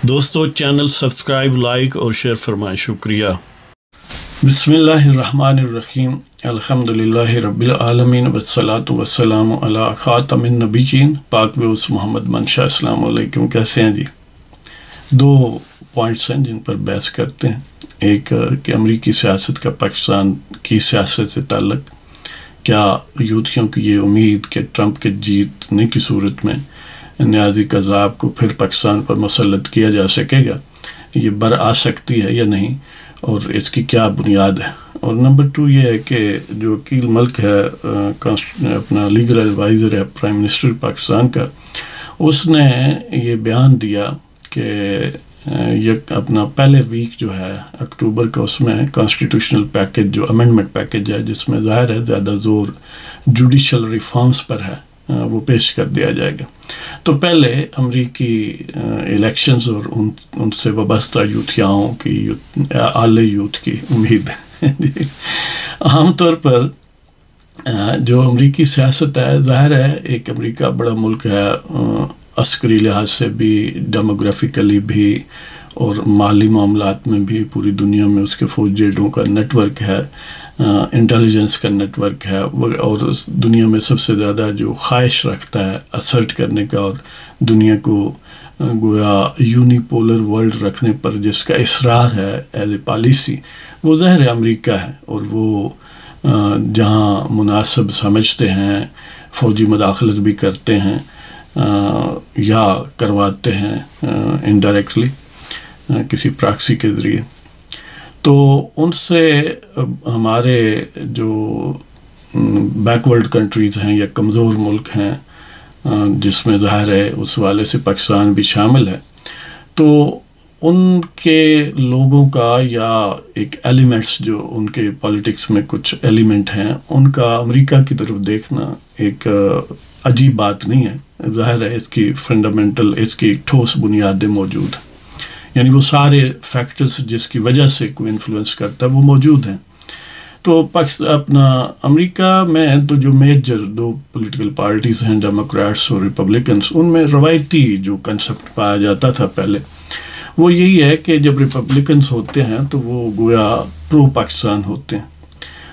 دوستو channel subscribe like اور share فرمائیں، شکریہ۔ بسم اللہ الرحمن الرحیم، الحمدللہ رب العالمین والصلاة والسلام علی خاتم النبیین پاک ویوس محمد منشا۔ السلام علیکم، کیسے ہیں جی؟ دو پوائنٹس ہیں جن پر بحث کرتے ہیں۔ ایک کہ امریکی سیاست کا پاکستان کی سیاست سے تعلق، کیا یوتھیوں کی یہ امید کہ ٹرمپ کے جیتنے کی صورت میں نیازی قذاب کو پھر پاکستان پر مسلط کیا جا سکے گا، یہ برآ سکتی ہے یا نہیں، اور اس کی کیا بنیاد ہے۔ اور نمبر 2 یہ ہے کہ جو وکیل ملک ہے، اپنا لیگل ایڈوائزر ہے پرائم منسٹر پاکستان کا، اس نے یہ بیان دیا کہ یہ اپنا پہلے ویک جو ہے اکتوبر کا، اس میں کانسٹیٹیوشنل پیکج جو امینڈمنٹ پیکج ہے، جس میں ظاہر ہے زیادہ زور جوڈیشل ریفارمز پر ہے، وہ پیش کر دیا جائے گا۔ تو پہلے امریکی الیکشنز اور ان سے وابستہ یوتھیاؤں کی، اعلی یوتھ کی امید ہے۔ عام طور پر جو امریکی سیاست ہے، ظاہر ہے ایک امریکہ بڑا ملک ہے، عسکری لحاظ سے بھی، ڈیموگرافیکلی بھی، اور مالی معاملات میں بھی پوری دنیا میں اس کے فوجی اڈوں کا نیٹ ورک ہے، انٹیلیجنس کا نیٹ ورک ہے، اور دنیا میں سب سے زیادہ جو خواہش رکھتا ہے اسرٹ کرنے کا اور دنیا کو گویا یونی پولر ورلڈ رکھنے پر جس کا اصرار ہے ایز اے پالیسی، وہ ظاہر ہے امریکہ ہے۔ اور وہ جہاں مناسب سمجھتے ہیں فوجی مداخلت بھی کرتے ہیں یا کرواتے ہیں انڈائریکٹلی کسی پراکسی کے ذریعے۔ تو ان سے ہمارے جو بیکورڈ کنٹریز ہیں یا کمزور ملک ہیں، جس میں ظاہر ہے اس والے سے پاکستان بھی شامل ہے، تو ان کے لوگوں کا یا ایک ایلیمنٹس جو ان کے پالیٹکس میں کچھ ایلیمنٹ ہیں، ان کا امریکہ کی طرف دیکھنا ایک عجیب بات نہیں ہے۔ ظاہر ہے اس کی فنڈامنٹل، اس کی ٹھوس بنیادیں موجود ہیں، یعنی وہ سارے فیکٹرز جس کی وجہ سے کوئی انفلوئنس کرتا ہے وہ موجود ہیں۔ تو اپنا امریکہ میں تو جو میجر دو پولیٹیکل پارٹیز ہیں، ڈیموکریٹس اور ریپبلکنس، ان میں روایتی جو کنسپٹ پایا جاتا تھا پہلے، وہ یہی ہے کہ جب ریپبلکنس ہوتے ہیں تو وہ گویا پرو پاکستان ہوتے ہیں،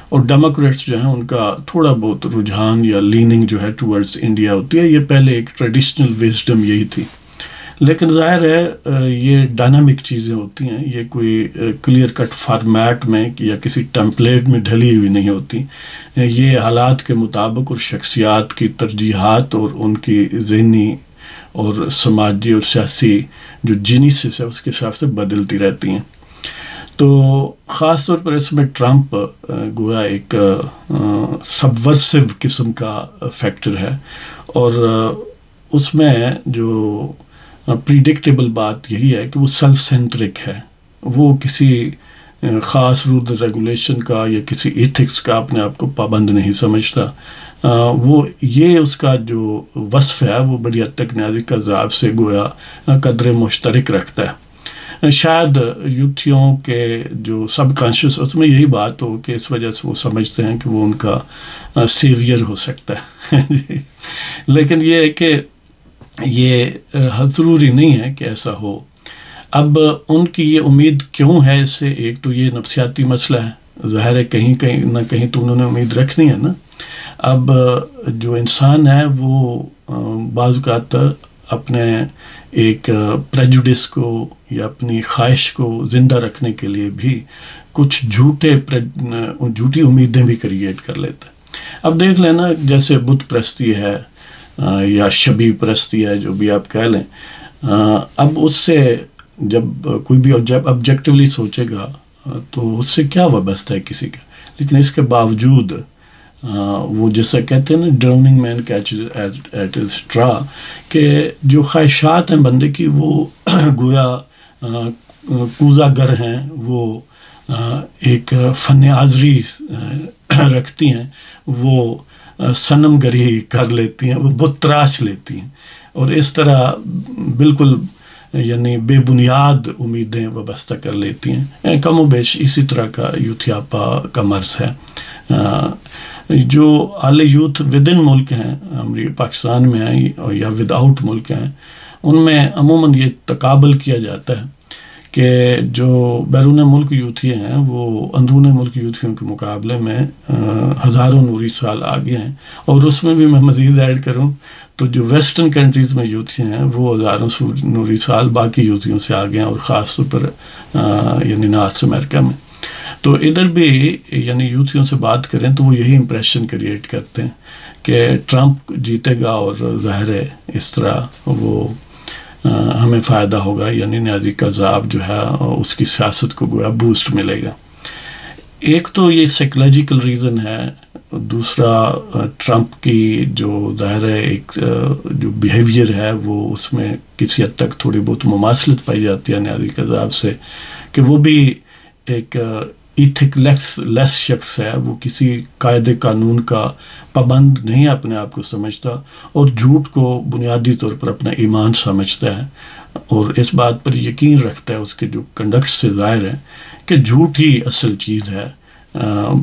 اور ڈیموکریٹس جو ہیں ان کا تھوڑا بہت رجحان یا لیننگ جو ہے ٹورڈز انڈیا ہوتی ہے۔ یہ پہلے ایک ٹریڈیشنل وزڈم یہی تھی، لیکن ظاہر ہے یہ ڈائنامک چیزیں ہوتی ہیں، یہ کوئی کلیئر کٹ فارمیٹ میں یا کسی ٹیمپلیٹ میں ڈھلی ہوئی نہیں ہوتی، یہ حالات کے مطابق اور شخصیات کی ترجیحات اور ان کی ذہنی اور سماجی اور سیاسی جو جینیسس ہے اس کے حساب سے بدلتی رہتی ہیں۔ تو خاص طور پر اس میں ٹرمپ گویا ایک سبورسو قسم کا فیکٹر ہے، اور اس میں جو پریڈکٹیبل بات یہی ہے کہ وہ سیلف سینٹرک ہے، وہ کسی خاص رول ریگولیشن کا یا کسی ایتھکس کا اپنے آپ کو پابند نہیں سمجھتا۔ وہ یہ اس کا جو وصف ہے وہ بڑی حد تک نیازی قذاب سے گویا قدر مشترک رکھتا ہے۔ شاید یوتھیوں کے جو سب کانشیس اس میں یہی بات ہو کہ اس وجہ سے وہ سمجھتے ہیں کہ وہ ان کا سیویئر ہو سکتا ہے، لیکن یہ ہے کہ یہ ضروری نہیں ہے کہ ایسا ہو۔ اب ان کی یہ امید کیوں ہے اس سے؟ ایک تو یہ نفسیاتی مسئلہ ہے، ظاہر ہے کہیں نہ کہیں تو انہوں نے امید رکھنی ہے نا۔ اب جو انسان ہے وہ بعض اوقات اپنے ایک پریجوڈس کو یا اپنی خواہش کو زندہ رکھنے کے لیے بھی کچھ جھوٹی امیدیں بھی کریٹ کر لیتا ہے۔ اب دیکھ لینا، جیسے بت پرستی ہے یا شبیہ پرستی ہے، جو بھی آپ کہہ لیں، اب اس سے جب کوئی بھی آبجیکٹیولی سوچے گا تو اس سے کیا وابستہ ہے کسی کا، لیکن اس کے باوجود وہ جیسا کہتے ہیں نا، ڈراؤننگ مین کیچز ایٹ اے اسٹرا، کہ جو خواہشات ہیں بندے کی وہ گویا کوزہ گر ہیں، وہ ایک فن آزری رکھتی ہیں، وہ صنم گری کر لیتی ہیں، وہ بت تراش لیتی ہیں، اور اس طرح بالکل یعنی بے بنیاد امیدیں وابستہ کر لیتی ہیں۔ کم و بیش اسی طرح کا یوتھیاپا کا مرض ہے۔ جو اعلی یوتھ ود ان ملک ہیں، پاکستان میں ہیں یا ود آؤٹ ملک ہیں، ان میں عموماً یہ تقابل کیا جاتا ہے کہ جو بیرون ملک یوتھی ہیں وہ اندرون ملک یوتھیوں کے مقابلے میں ہزاروں نوری سال آگے ہیں، اور اس میں بھی میں مزید ایڈ کروں تو جو ویسٹرن کنٹریز میں یوتھی ہیں وہ ہزاروں نوری سال باقی یوتھیوں سے آگے ہیں، اور خاص طور پر یعنی نارتھ امریکہ میں. تو ادھر بھی یعنی یوتھیوں سے بات کریں تو وہ یہی امپریشن کریٹ کرتے ہیں کہ ٹرمپ جیتے گا اور ظاہر ہے اس طرح وہ ہمیں فائدہ ہوگا، یعنی نیازی قذاب جو ہے اس کی سیاست کو گویا بوسٹ ملے گا. ایک تو یہ سائیکولوجیکل ریزن ہے، دوسرا ٹرمپ کی جو ظاہر ہے ایک جو بیہیویئر ہے وہ اس میں کسی حد تک تھوڑی بہت مماثلت پائی جاتی ہے نیازی قذاب سے، کہ وہ بھی ایک ایتھک لیس شخص ہے، وہ کسی قاعدے قانون کا پابند نہیں اپنے آپ کو سمجھتا، اور جھوٹ کو بنیادی طور پر اپنا ایمان سمجھتا ہے، اور اس بات پر یقین رکھتا ہے، اس کے جو کنڈکٹ سے ظاہر ہے کہ جھوٹ ہی اصل چیز ہے.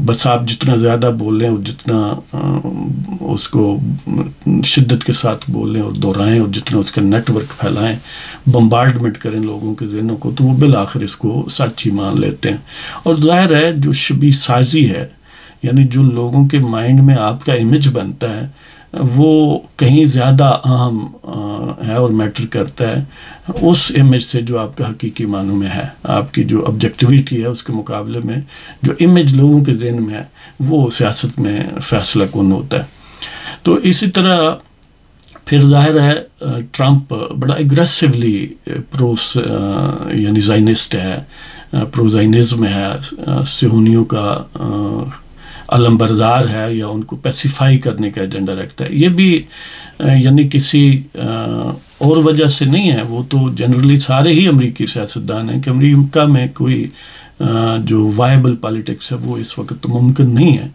بس آپ جتنا زیادہ بولیں اور جتنا اس کو شدت کے ساتھ بولیں اور دہرائیں، اور جتنا اس کا نیٹ ورک پھیلائیں، بمبارڈمنٹ کریں لوگوں کے ذہنوں کو، تو وہ بالآخر اس کو سچ ہی مان لیتے ہیں. اور ظاہر ہے جو شبیہ سازی ہے، یعنی جو لوگوں کے مائنڈ میں آپ کا امیج بنتا ہے وہ کہیں زیادہ اہم ہے اور میٹر کرتا ہے اس امیج سے جو آپ کا حقیقی معنوں میں ہے. آپ کی جو آبجیکٹیویٹی ہے اس کے مقابلے میں جو امیج لوگوں کے ذہن میں ہے وہ سیاست میں فیصلہ کن ہوتا ہے. تو اسی طرح پھر ظاہر ہے ٹرمپ بڑا اگریسولی یعنی زائنسٹ ہے، پرو زائنزم ہے، صہیونیوں کا علم بردار ہے، یا ان کو پیسیفائی کرنے کا ایجنڈا رکھتا ہے. یہ بھی یعنی کسی اور وجہ سے نہیں ہے، وہ تو جنرلی سارے ہی امریکی سیاستدان ہیں کہ امریکہ میں کوئی جو وائبل پالیٹکس ہے وہ اس وقت ممکن نہیں ہے.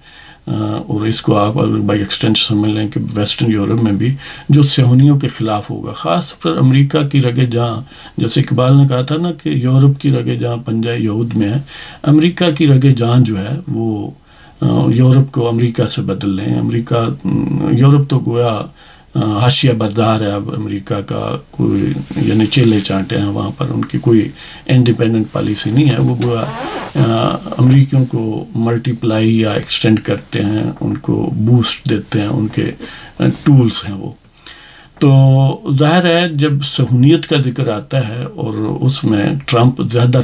اور اس کو آپ اگر بائی ایکسٹینشن سمجھ لیں کہ ویسٹرن یورپ میں بھی جو صہیونیوں کے خلاف ہوگا، خاص پر امریکہ کی رگ جاں، جیسے اقبال نے کہا تھا نا کہ یورپ کی رگ جاں پنجہ یہود میں ہے، امریکہ کی رگ جاں جو ہے وہ یورپ کو امریکہ سے بدل لیں. یورپ تو گویا حاشیہ بردار ہے اب امریکہ کا، کوئی یعنی چیلے چانٹے ہیں وہاں پر، ان کی کوئی انڈیپینڈنٹ پالیسی نہیں ہے. وہ گویا امریکیوں کو ملٹی پلائی یا ایکسٹینڈ کرتے ہیں، ان کو بوسٹ دیتے ہیں، ان کے ٹولز ہیں وہ. تو ظاہر ہے جب صہیونیت کا ذکر آتا ہے اور اس میں ٹرمپ زیادہ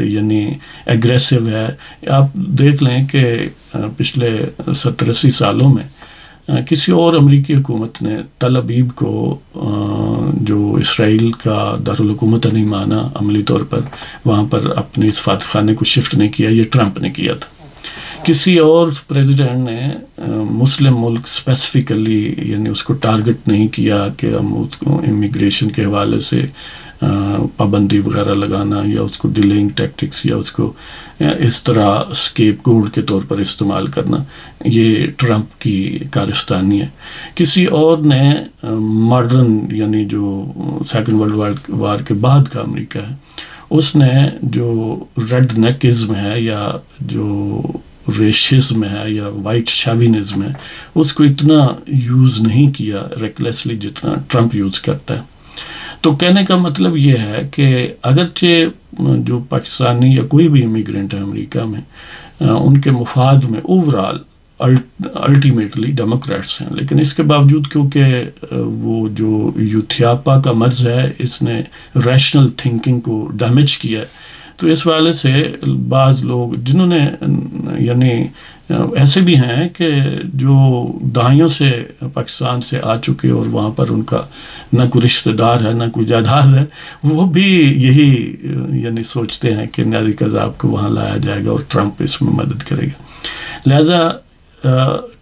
یعنی ایگریسو ہے. آپ دیکھ لیں کہ پچھلے 70-80 سالوں میں کسی اور امریکی حکومت نے تل ابیب کو جو اسرائیل کا دارالحکومت نہیں مانا عملی طور پر، وہاں پر اپنے سفارت خانے کو شفٹ نہیں کیا، یہ ٹرمپ نے کیا تھا. کسی اور پریزیڈنٹ نے مسلم ملک اسپیسیفکلی یعنی اس کو ٹارگٹ نہیں کیا کہ ہم اس کو امیگریشن کے حوالے سے پابندی وغیرہ لگانا، یا اس کو ڈیلنگ ٹیکٹکس، یا اس کو اس طرح اسکیپ گوڈ کے طور پر استعمال کرنا، یہ ٹرمپ کی کارستانی ہے. کسی اور نے ماڈرن یعنی جو سیکنڈ ورلڈ وار کے بعد کا امریکہ ہے، اس نے جو ریڈ نیکزم ہے یا جو ریشزم ہے یا وائٹ شاوینزم ہے، اس کو اتنا یوز نہیں کیا ریکلیسلی جتنا ٹرمپ یوز کرتا ہے. تو کہنے کا مطلب یہ ہے کہ اگرچہ جو پاکستانی یا کوئی بھی امیگرینٹ ہے امریکہ میں، ان کے مفاد میں اوورال الٹیمیٹلی ڈیموکریٹس ہیں، لیکن اس کے باوجود کیونکہ وہ جو یوتھیاپا کا مرض ہے اس نے ریشنل تھنکنگ کو ڈیمیج کیا ہے. تو اس والے سے بعض لوگ جنہوں نے یعنی ایسے بھی ہیں کہ جو دہائیوں سے پاکستان سے آ چکے اور وہاں پر ان کا نہ کوئی رشتہ دار ہے نہ کوئی جائیداد ہے، وہ بھی یہی یعنی سوچتے ہیں کہ نیازی قذاب کو وہاں لایا جائے گا اور ٹرمپ اس میں مدد کرے گا. لہذا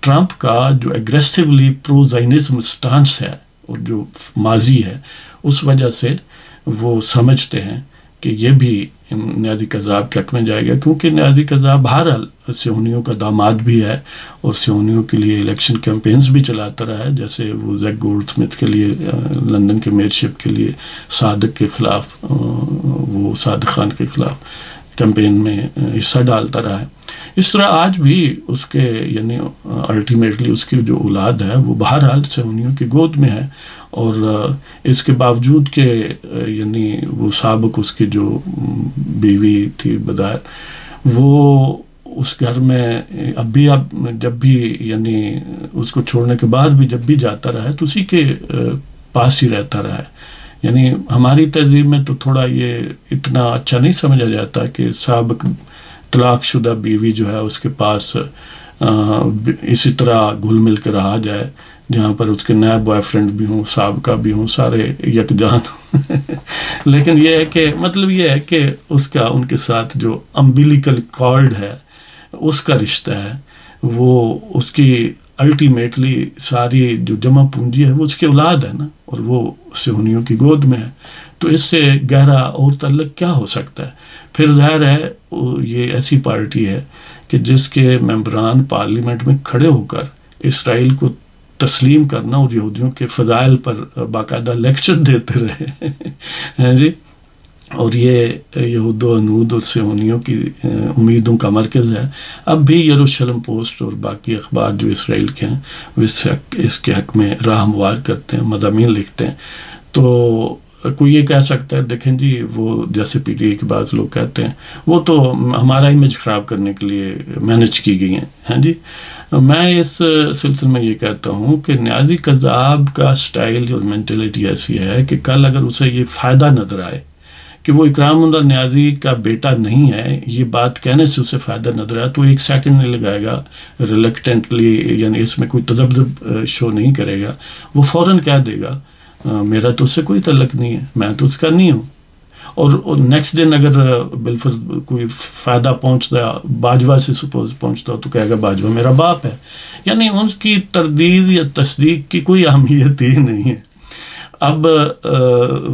ٹرمپ کا جو ایگریسولی پرو زائنزم سٹانس ہے اور جو ماضی ہے، اس وجہ سے وہ سمجھتے ہیں کہ یہ بھی نیازی قذاب کے حق میں جائے گا، کیونکہ نیازی قذاب بہرحال صہیونیوں کا داماد بھی ہے اور صہیونیوں کے لیے الیکشن کیمپینز بھی چلاتا رہا ہے، جیسے وہ زیک گولڈ سمتھ کے لیے لندن کے میئرشپ کے لیے صادق کے خلاف، وہ صادق خان کے خلاف کیمپین میں حصہ ڈالتا رہا ہے. اس طرح آج بھی اس کے یعنی الٹیمیٹلی اس کی جو اولاد ہے وہ بہرحال صہیونیوں کی گود میں ہے، اور اس کے باوجود کہ یعنی وہ سابق اس کی جو بیوی تھی بظاہر، وہ اس گھر میں اب جب بھی یعنی اس کو چھوڑنے کے بعد بھی جب بھی جاتا رہا ہے تو اسی کے پاس ہی رہتا رہا ہے. یعنی ہماری تہذیب میں تو تھوڑا یہ اتنا اچھا نہیں سمجھا جاتا کہ سابق طلاق شدہ بیوی جو ہے اس کے پاس اسی طرح گھل مل کے رہا جائے، جہاں پر اس کے نئے بوائے فرینڈ بھی ہوں، سابقہ بھی ہوں، سارے یکجان ہوں. لیکن یہ ہے کہ مطلب یہ ہے کہ اس کا ان کے ساتھ جو امبیلیکل کارڈ ہے، اس کا رشتہ ہے، وہ اس کی الٹیمیٹلی ساری جو جمع پونجی ہے وہ اس کی اولاد ہے نا، اور وہ صہیونیوں کی گود میں ہے. تو اس سے گہرا اور تعلق کیا ہو سکتا ہے؟ پھر ظاہر ہے یہ ایسی پارٹی ہے کہ جس کے ممبران پارلیمنٹ میں کھڑے ہو کر اسرائیل کو تسلیم کرنا اور یہودیوں کے فضائل پر باقاعدہ لیکچر دیتے رہے ہیں جی. اور یہ یہود و ہنود اور صہیونیوں کی امیدوں کا مرکز ہے. اب بھی یروشلم پوسٹ اور باقی اخبار جو اسرائیل کے ہیں وہ اس کے حق میں راہ ہموار کرتے ہیں، مضامین لکھتے ہیں. تو کوئی یہ کہہ سکتا ہے دیکھیں جی وہ جیسے پی ٹی آئی کے بعض لوگ کہتے ہیں وہ تو ہمارا امیج خراب کرنے کے لیے مینج کی گئی ہیں جی. میں اس سلسلے میں یہ کہتا ہوں کہ نیازی کذاب کا سٹائل اور مینٹلٹی ایسی ہے کہ کل اگر اسے یہ فائدہ نظر آئے کہ وہ اکرام اللہ نیازی کا بیٹا نہیں ہے، یہ بات کہنے سے اسے فائدہ نظر آیا، تو ایک سیکنڈ نہیں لگائے گا ریلیکٹنٹلی، یعنی اس میں کوئی تذبذب شو نہیں کرے گا. وہ فوراً کہہ دے گا میرا تو اس سے کوئی تعلق نہیں ہے، میں تو اس کا نہیں ہوں. اور نیکسٹ دن اگر بالفرض کوئی فائدہ پہنچتا باجوہ سے سپوز پہنچتا ہو تو کہے گا باجوہ میرا باپ ہے. یعنی ان کی تردید یا تصدیق کی کوئی اہمیت ہی نہیں ہے. اب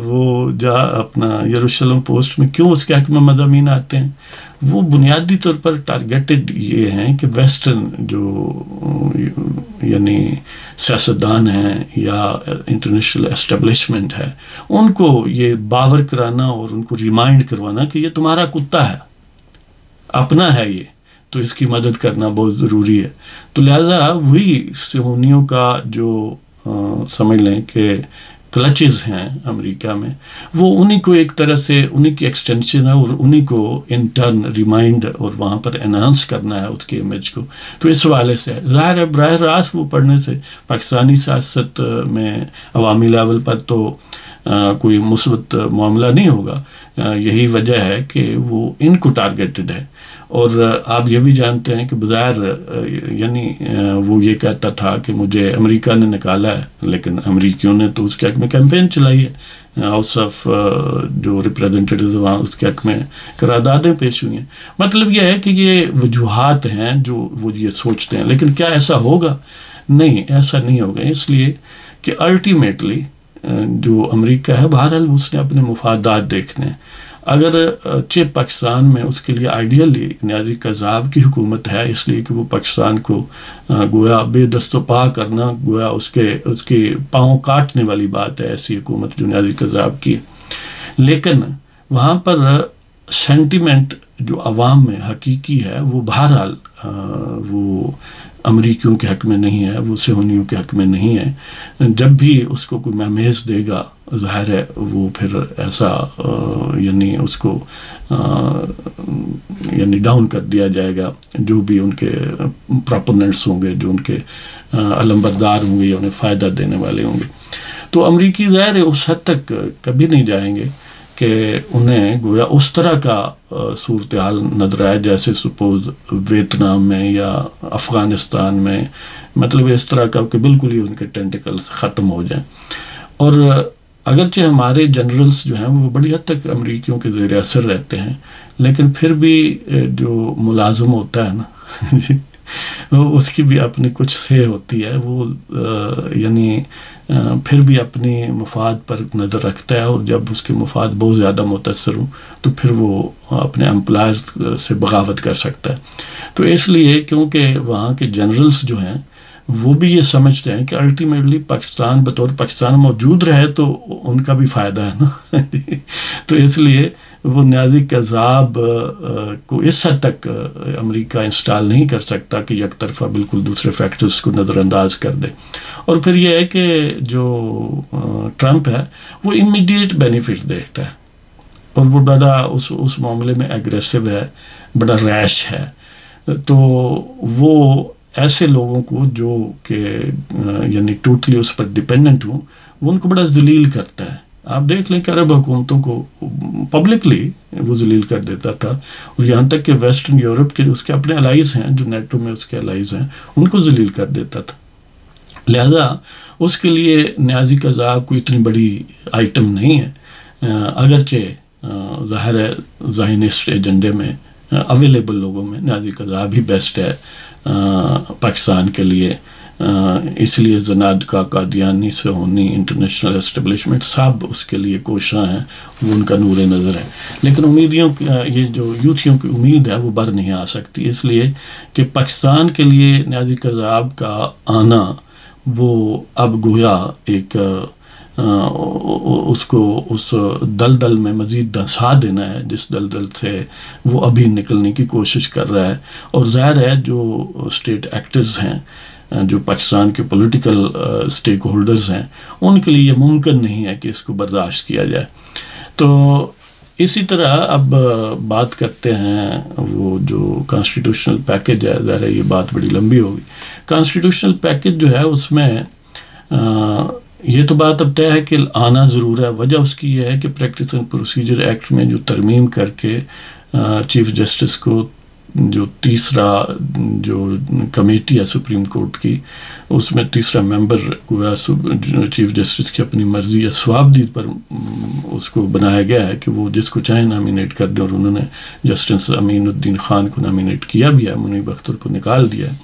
وہ جا اپنا یروشلم پوسٹ میں کیوں اس کے حق میں مضامین آتے ہیں؟ وہ بنیادی طور پر ٹارگیٹڈ یہ ہیں کہ ویسٹرن جو یعنی سیاستدان ہیں یا انٹرنیشنل اسٹیبلشمنٹ ہے، ان کو یہ باور کرانا اور ان کو ریمائنڈ کروانا کہ یہ تمہارا کتا ہے، اپنا ہے یہ، تو اس کی مدد کرنا بہت ضروری ہے. تو لہذا وہی صہیونیوں کا جو سمجھ لیں کہ کلچز ہیں امریکہ میں، وہ انہی کو ایک طرح سے انہی کی ایکسٹینشن ہے اور انہی کو ان ٹرن ریمائنڈ اور وہاں پر انہانس کرنا ہے اس کے امیج کو. تو اس حوالے سے ظاہر ہے براہ راست وہ پڑھنے سے پاکستانی سیاست میں عوامی لیول پر تو کوئی مثبت معاملہ نہیں ہوگا. یہی وجہ ہے کہ وہ ان کو ٹارگیٹڈ ہے. اور آپ یہ بھی جانتے ہیں کہ بظاہر یعنی وہ یہ کہتا تھا کہ مجھے امریکہ نے نکالا ہے، لیکن امریکیوں نے تو اس کے حق میں کیمپین چلائی ہے، ہاؤس آف جو ریپریزنٹیٹیوز وہاں اس کے حق میں قراردادیں پیش ہوئی ہیں. مطلب یہ ہے کہ یہ وجوہات ہیں جو وہ یہ سوچتے ہیں، لیکن کیا ایسا ہوگا؟ نہیں، ایسا نہیں ہوگا، اس لیے کہ الٹیمیٹلی جو امریکہ ہے بہرحال اس نے اپنے مفادات دیکھنے ہیں. اگر چپ پاکستان میں اس کے لیے آئیڈیلی نیازی کذاب کی حکومت ہے، اس لیے کہ وہ پاکستان کو گویا بے دست و پا کرنا، گویا اس کے پاؤں کاٹنے والی بات ہے ایسی حکومت جو نیازی کذاب کی. لیکن وہاں پر سینٹیمنٹ جو عوام میں حقیقی ہے وہ بہرحال وہ امریکیوں کے حق میں نہیں ہے، وہ صہیونیوں کے حق میں نہیں ہے. جب بھی اس کو کوئی مہمیز دے گا ظاہر ہے وہ پھر ایسا یعنی اس کو یعنی ڈاؤن کر دیا جائے گا. جو بھی ان کے پراپوننٹس ہوں گے، جو ان کے علمبردار ہوں گے یا انہیں فائدہ دینے والے ہوں گے، تو امریکی ظاہر ہے اس حد تک کبھی نہیں جائیں گے کہ انہیں گویا اس طرح کا صورتحال نظر آئے جیسے سپوز ویتنام میں یا افغانستان میں، مطلب اس طرح کا کہ بالکل ہی ان کے ٹینٹیکلز ختم ہو جائیں. اور اگرچہ ہمارے جنرلز جو ہیں وہ بڑی حد تک امریکیوں کے زیر اثر رہتے ہیں، لیکن پھر بھی جو ملازم ہوتا ہے نا اس کی بھی اپنی کچھ سے ہوتی ہے، وہ یعنی پھر بھی اپنی مفاد پر نظر رکھتا ہے، اور جب اس کے مفاد بہت زیادہ متاثر ہوں تو پھر وہ اپنے امپلائرز سے بغاوت کر سکتا ہے. تو اس لیے کیونکہ وہاں کے جنرلز جو ہیں وہ بھی یہ سمجھتے ہیں کہ الٹیمیٹلی پاکستان بطور پاکستان موجود رہے تو ان کا بھی فائدہ ہے نا. تو اس لیے وہ نیازی قذاب کو اس حد تک امریکہ انسٹال نہیں کر سکتا کہ یک طرفہ بالکل دوسرے فیکٹرز کو نظر انداز کر دے. اور پھر یہ ہے کہ جو ٹرمپ ہے وہ امیڈیٹ بینیفٹ دیکھتا ہے اور وہ بڑا اس معاملے میں ایگریسو ہے, بڑا ریش ہے. تو وہ ایسے لوگوں کو جو کہ یعنی ٹوٹلی اس پر ڈپینڈنٹ ہوں, وہ ان کو بڑا ذلیل کرتا ہے. آپ دیکھ لیں کہ عرب حکومتوں کو پبلکلی وہ ذلیل کر دیتا تھا, اور یہاں تک کہ ویسٹرن یورپ کے اس کے اپنے الائز ہیں جو نیٹو میں اس کے الائز ہیں, ان کو ذلیل کر دیتا تھا. لہذا اس کے لیے نیازی قذاب کوئی اتنی بڑی آئٹم نہیں ہے, اگرچہ ظاہر ہے زائنسٹ ایجنڈے میں اویلیبل لوگوں میں نیازی قذاب ہی بیسٹ ہے پاکستان کے لیے. اس لیے زنادقہ, قادیانی, صہیونی, انٹرنیشنل اسٹیبلشمنٹ سب اس کے لیے کوشاں ہیں, وہ ان کا نور نظر ہے. لیکن امیدیوں یہ جو یوتھیوں کی امید ہے وہ بر نہیں آ سکتی, اس لیے کہ پاکستان کے لیے نیازی قذاب کا آنا وہ اب گویا ایک اس کو اس دلدل میں مزید دھنسا دینا ہے جس دلدل سے وہ ابھی نکلنے کی کوشش کر رہا ہے. اور ظاہر ہے جو اسٹیٹ ایکٹرز ہیں, جو پاکستان کے پولیٹیکل اسٹیک ہولڈرز ہیں, ان کے لیے یہ ممکن نہیں ہے کہ اس کو برداشت کیا جائے. تو اسی طرح اب بات کرتے ہیں وہ جو کانسٹیٹیوشنل پیکج ہے. ظاہر ہے یہ بات بڑی لمبی ہوگی. کانسٹیٹیوشنل پیکج جو ہے اس میں یہ تو بات اب طے ہے کہ آنا ضرور ہے. وجہ اس کی یہ ہے کہ پریکٹس اینڈ پروسیجر ایکٹ میں جو ترمیم کر کے چیف جسٹس کو جو تیسرا جو کمیٹی ہے سپریم کورٹ کی, اس میں تیسرا ممبر گویا چیف جسٹس کی اپنی مرضی یا صوابدید پر اس کو بنایا گیا ہے کہ وہ جس کو چاہے نامینیٹ کر دیں, اور انہوں نے جسٹس امین الدین خان کو نامینیٹ کیا بھی ہے, منیب اختر کو نکال دیا ہے.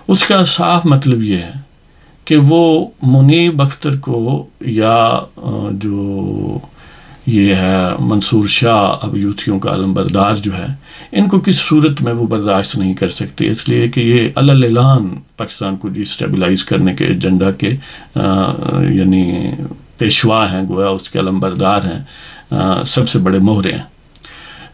اس کا صاف مطلب یہ ہے کہ وہ منیب اختر کو یا جو یہ ہے منصور شاہ اب یوتھیوں کا علمبردار جو ہے, ان کو کس صورت میں وہ برداشت نہیں کر سکتے, اس لیے کہ یہ علی اعلان پاکستان کو ڈی اسٹیبلائز کرنے کے ایجنڈا کے یعنی پیشوا ہیں, گویا اس کے علمبردار ہیں, سب سے بڑے مہرے ہیں.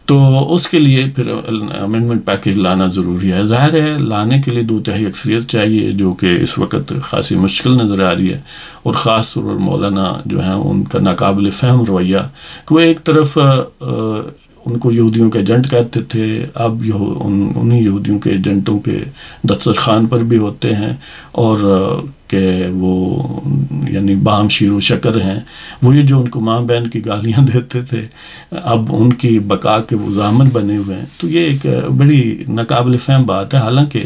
تو اس کے لیے پھر امینڈمنٹ پیکج لانا ضروری ہے. ظاہر ہے لانے کے لیے 2/3 اکثریت چاہیے, جو کہ اس وقت خاصی مشکل نظر آ رہی ہے, اور خاص طور پر مولانا جو ہیں ان کا ناقابل فہم رویہ کہ وہ ایک طرف ان کو یہودیوں کے ایجنٹ کہتے تھے, اب انہی یہودیوں کے ایجنٹوں کے دسترخوان پر بھی ہوتے ہیں, اور کہ وہ یعنی باہم شیر و شکر ہیں, وہی جو ان کو ماں بہن کی گالیاں دیتے تھے اب ان کی بقا کے وہ ضامن بنے ہوئے ہیں. تو یہ ایک بڑی ناقابل فہم بات ہے. حالانکہ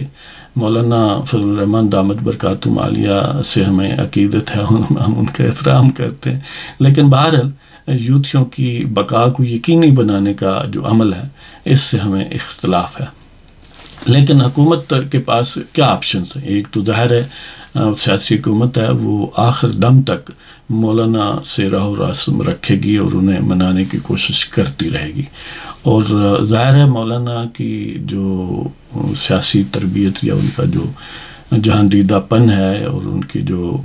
مولانا فضل الرحمن دامت برکاتہم عالیہ سے ہمیں عقیدت ہے, ہم ان کا احترام کرتے ہیں, لیکن بہرحال یوتھیوں کی بقا کو یقینی بنانے کا جو عمل ہے اس سے ہمیں اختلاف ہے. لیکن حکومت کے پاس کیا آپشنز ہیں؟ ایک تو ظاہر ہے سیاسی حکومت ہے, وہ آخر دم تک مولانا سے راہ و رسم رکھے گی اور انہیں منانے کی کوشش کرتی رہے گی. اور ظاہر ہے مولانا کی جو سیاسی تربیت یا ان کا جو جہاندیدہ پن ہے اور ان کی جو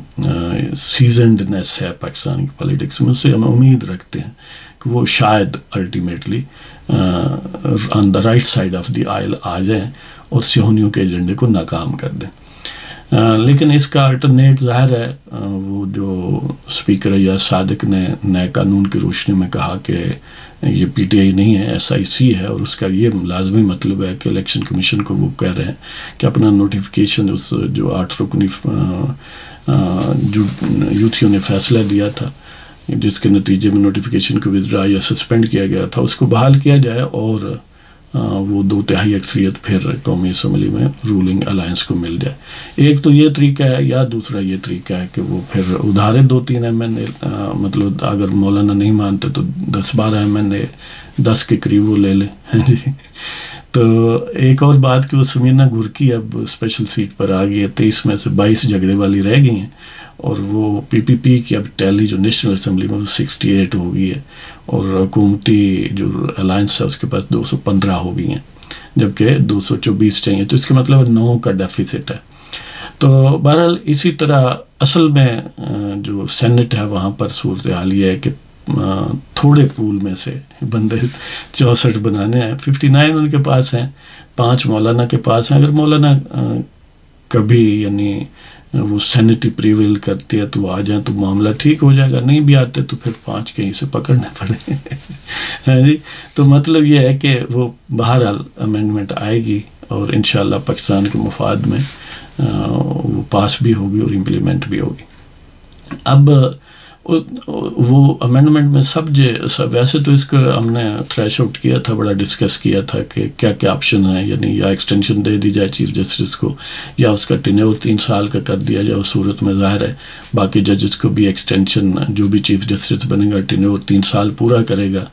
سیزنڈنیس ہے پاکستان کی پالیٹکس میں, اس سے ہم امید رکھتے ہیں کہ وہ شاید ultimately on the right side of the aisle آ جائیں اور صہیونیوں کے ایجنڈے کو ناکام کر دیں. لیکن اس کا الٹرنیٹ ظاہر ہے وہ جو اسپیکر یا صادق نے نئے قانون کی روشنی میں کہا کہ یہ پی ٹی آئی نہیں ہے, ایس آئی سی ہے, اور اس کا یہ لازمی مطلب ہے کہ الیکشن کمیشن کو وہ کہہ رہے ہیں کہ اپنا نوٹیفیکیشن اس جو 8 رکنی جو یوتھیوں نے فیصلہ دیا تھا جس کے نتیجے میں نوٹیفیکیشن کو ودرا یا سسپینڈ کیا گیا تھا, اس کو بحال کیا جائے اور وہ 2/3 اکثریت پھر قومی اسمبلی میں رولنگ الائنس کو مل جائے. ایک تو یہ طریقہ ہے, یا دوسرا یہ طریقہ ہے کہ وہ پھر ادھارے 2-3 ایم این اے, مطلب اگر مولانا نہیں مانتے تو 10-12 ایم این اے 10 کے قریب وہ لے لیں. جی تو ایک اور بات کہ وہ سمینا گھرکی اب اسپیشل سیٹ پر آ گئی ہے, 23 میں سے 22 جھگڑے والی رہ گئی ہیں, اور وہ پی پی پی کی اب ٹیلی جو نیشنل اسمبلی میں وہ 68 ہو گئی ہے, اور حکومتی جو الائنس ہے اس کے پاس 215 ہو گئی ہیں, جبکہ 224 چاہیے, تو اس کے مطلب 9 کا ڈیفیسٹ ہے. تو بہرحال اسی طرح اصل میں جو سینٹ ہے وہاں پر صورتحال یہ ہے کہ تھوڑے پول میں سے بندے 64 بنانے ہیں. 59 ان کے پاس ہیں, 5 مولانا کے پاس ہیں. اگر مولانا کبھی یعنی وہ سینٹی پریویل کرتی ہے تو وہ آ جائیں تو معاملہ ٹھیک ہو جائے گا, نہیں بھی آتے تو پھر 5 کہیں سے پکڑنے پڑے جی. تو مطلب یہ ہے کہ وہ بہرحال امینڈمنٹ آئے گی اور انشاءاللہ پاکستان کے مفاد میں وہ پاس بھی ہوگی اور امپلیمنٹ بھی ہوگی. اب وہ امینڈمنٹ میں ویسے تو اس کو ہم نے تھریش آؤٹ کیا تھا, بڑا ڈسکس کیا تھا کہ کیا کیا آپشن ہے, یعنی یا ایکسٹینشن دے دی جائے چیف جسٹس کو, یا اس کا ٹینیور 3 سال کا کر دیا جائے. اس صورت میں ظاہر ہے باقی ججز کو بھی ایکسٹینشن, جو بھی چیف جسٹس بنے گا ٹینیور 3 سال پورا کرے گا.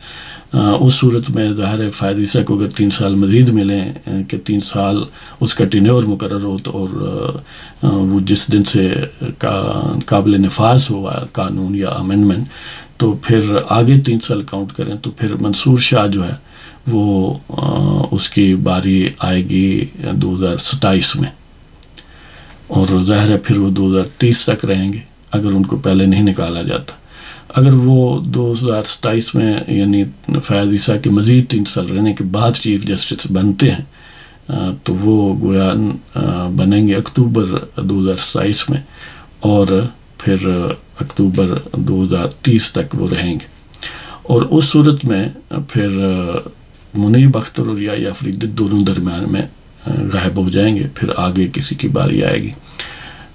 اس صورت میں ظاہر ہے فائد عیسیٰ کو اگر 3 سال مزید ملیں کہ 3 سال اس کا ٹینیور مقرر ہو تو, اور وہ جس دن سے قابل نفاذ ہوا قانون یا امینڈمنٹ, تو پھر آگے 3 سال کاؤنٹ کریں تو پھر منصور شاہ جو ہے وہ اس کی باری آئے گی 2027 میں, اور ظاہر ہے پھر وہ 2030 تک رہیں گے اگر ان کو پہلے نہیں نکالا جاتا. اگر وہ 2027 میں یعنی فیاض عیسیٰ کے مزید 3 سال رہنے کے بعد چیف جسٹس بنتے ہیں تو وہ گویا بنیں گے اکتوبر 2027 میں, اور پھر اکتوبر 2030 تک وہ رہیں گے. اور اس صورت میں پھر منیب اختر اور یحییٰ افریدی دونوں درمیان میں غائب ہو جائیں گے, پھر آگے کسی کی باری آئے گی.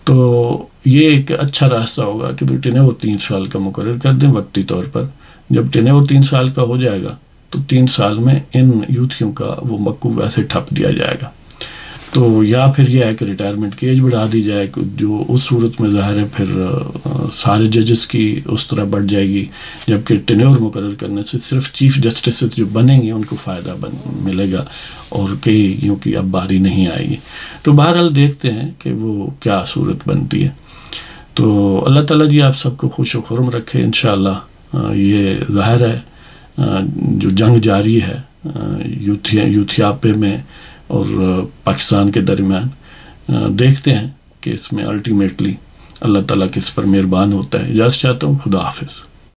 تو یہ ایک اچھا راستہ ہوگا کہ ٹینیور 3 سال کا مقرر کر دیں وقتی طور پر. جب ٹینیور 3 سال کا ہو جائے گا تو 3 سال میں ان یوتھیوں کا وہ مکو ویسے ٹھپ دیا جائے گا. تو یا پھر یہ ہے کہ ریٹائرمنٹ کی ایج بڑھا دی جائے, جو اس صورت میں ظاہر ہے پھر سارے ججز کی اس طرح بڑھ جائے گی, جبکہ ٹینیور مقرر کرنے سے صرف چیف جسٹسز جو بنیں گے ان کو فائدہ ملے گا اور کئی یوں کی اب باری نہیں آئے گی. تو بہرحال دیکھتے ہیں کہ وہ کیا صورت بنتی ہے. تو اللہ تعالیٰ جی آپ سب کو خوش و خرم رکھے انشاءاللہ. یہ ظاہر ہے جو جنگ جاری ہے یوتھیاپے میں اور پاکستان کے درمیان, دیکھتے ہیں کہ اس میں الٹیمیٹلی اللہ تعالیٰ کس پر مہربان ہوتا ہے. اجازت چاہتا ہوں, خدا حافظ.